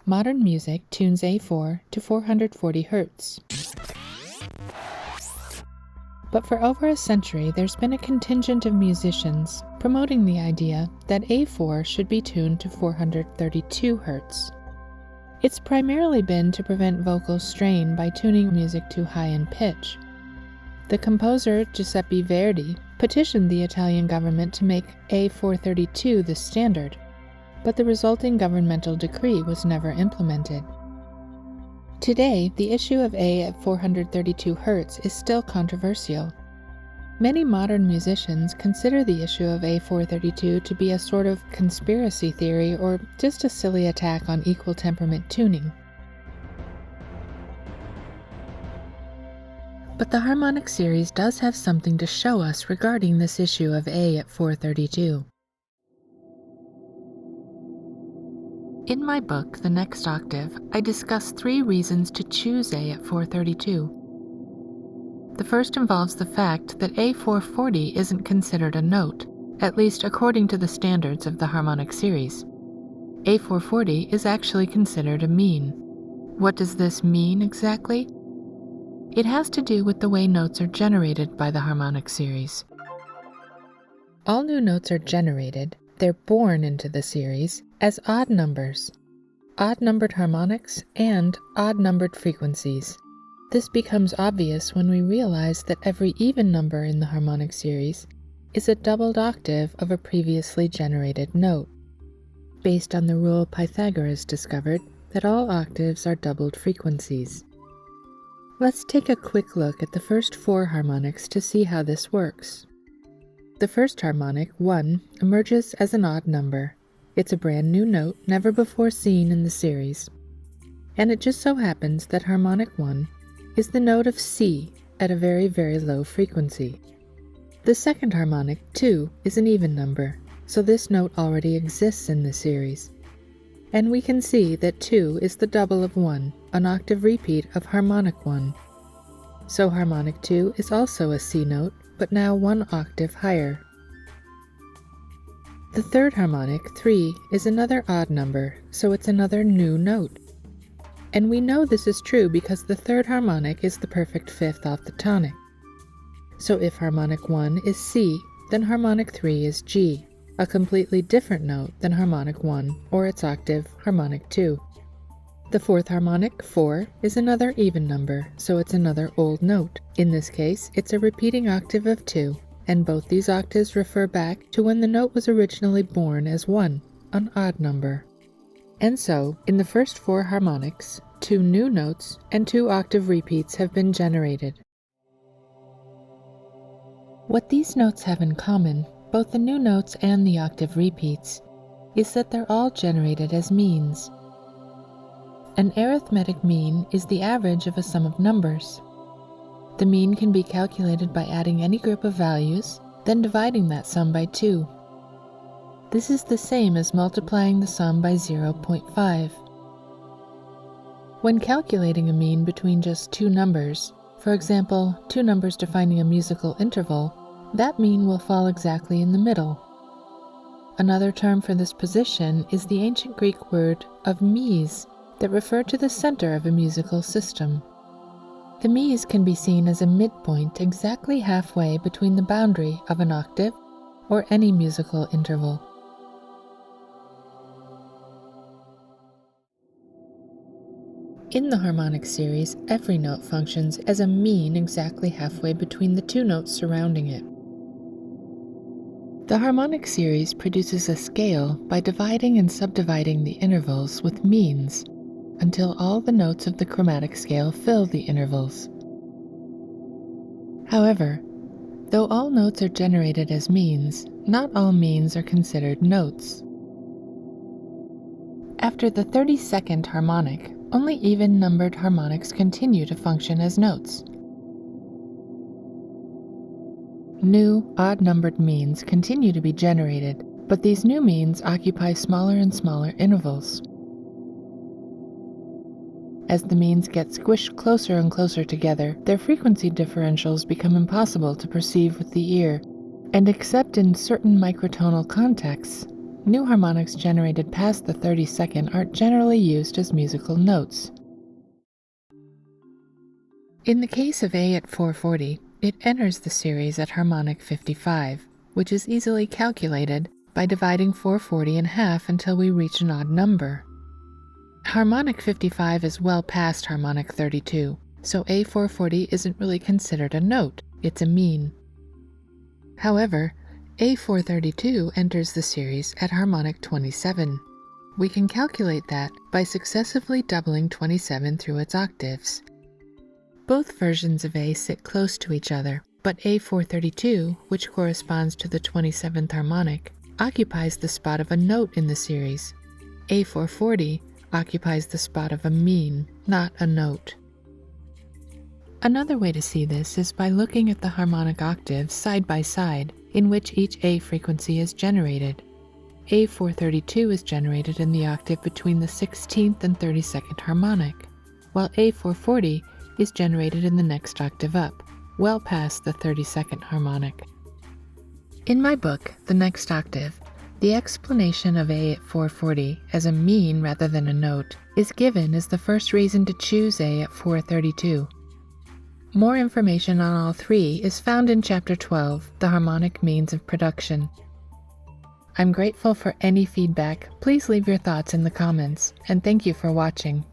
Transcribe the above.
Modern music tunes A4 to 440 Hz. But for over a century, there's been a contingent of musicians promoting the idea that A4 should be tuned to 432 Hz. It's primarily been to prevent vocal strain by tuning music too high in pitch. The composer Giuseppe Verdi petitioned the Italian government to make A432 the standard, but the resulting governmental decree was never implemented. Today, the issue of A at 432 Hz is still controversial. Many modern musicians consider the issue of A432 to be a sort of conspiracy theory or just a silly attack on equal temperament tuning. But the harmonic series does have something to show us regarding this issue of A at 432. In my book, The Next Octave, I discuss 3 reasons to choose A at 432. The first involves the fact that A440 isn't considered a note, at least according to the standards of the harmonic series. A440 is actually considered a mean. What does this mean exactly? It has to do with the way notes are generated by the harmonic series. All new notes are generated, they're born into the series, as odd numbers, odd-numbered harmonics, and odd-numbered frequencies. This becomes obvious when we realize that every even number in the harmonic series is a doubled octave of a previously generated note, based on the rule Pythagoras discovered that all octaves are doubled frequencies. Let's take a quick look at the first 4 harmonics to see how this works. The first harmonic, 1, emerges as an odd number. It's a brand new note never before seen in the series. And it just so happens that harmonic 1 is the note of C at a very, very low frequency. The second harmonic, 2, is an even number, so this note already exists in the series. And we can see that 2 is the double of 1, an octave repeat of harmonic 1. So harmonic 2 is also a C note, but now 1 octave higher. The third harmonic, 3, is another odd number, so it's another new note. And we know this is true because the third harmonic is the perfect fifth off the tonic. So if harmonic 1 is C, then harmonic 3 is G, a completely different note than harmonic 1 or its octave, harmonic 2. The fourth harmonic, 4, is another even number, so it's another old note. In this case, it's a repeating octave of 2, and both these octaves refer back to when the note was originally born as 1, an odd number. And so, in the first 4 harmonics, 2 new notes and 2 octave repeats have been generated. What these notes have in common, both the new notes and the octave repeats, is that they're all generated as means. An arithmetic mean is the average of a sum of numbers. The mean can be calculated by adding any group of values, then dividing that sum by 2. This is the same as multiplying the sum by 0.5. When calculating a mean between just 2 numbers, for example, 2 numbers defining a musical interval, that mean will fall exactly in the middle. Another term for this position is the ancient Greek word of mies, that referred to the center of a musical system. The mies can be seen as a midpoint exactly halfway between the boundary of an octave or any musical interval. In the harmonic series, every note functions as a mean exactly halfway between the 2 notes surrounding it. The harmonic series produces a scale by dividing and subdividing the intervals with means, until all the notes of the chromatic scale fill the intervals. However, though all notes are generated as means, not all means are considered notes. After the 32nd harmonic, only even-numbered harmonics continue to function as notes. new, odd-numbered means continue to be generated, but these new means occupy smaller and smaller intervals. As the means get squished closer and closer together, their frequency differentials become impossible to perceive with the ear, and except in certain microtonal contexts, new harmonics generated past the 32nd are generally used as musical notes. In the case of A at 440, it enters the series at harmonic 55, which is easily calculated by dividing 440 in half until we reach an odd number. Harmonic 55 is well past harmonic 32, so A440 isn't really considered a note, it's a mean. However, A432 enters the series at harmonic 27. We can calculate that by successively doubling 27 through its octaves. Both versions of A sit close to each other, but A432, which corresponds to the 27th harmonic, occupies the spot of a note in the series. A440 occupies the spot of a mean, not a note. Another way to see this is by looking at the harmonic octaves side by side in which each A frequency is generated. A432 is generated in the octave between the 16th and 32nd harmonic, while A440 is generated in the next octave up, well past the 32nd harmonic. In my book, The Next Octave, the explanation of A at 440 as a mean rather than a note is given as the first reason to choose A at 432. More information on all three is found in Chapter 12, The Harmonic Means of Production. I'm grateful for any feedback. Please leave your thoughts in the comments, and thank you for watching.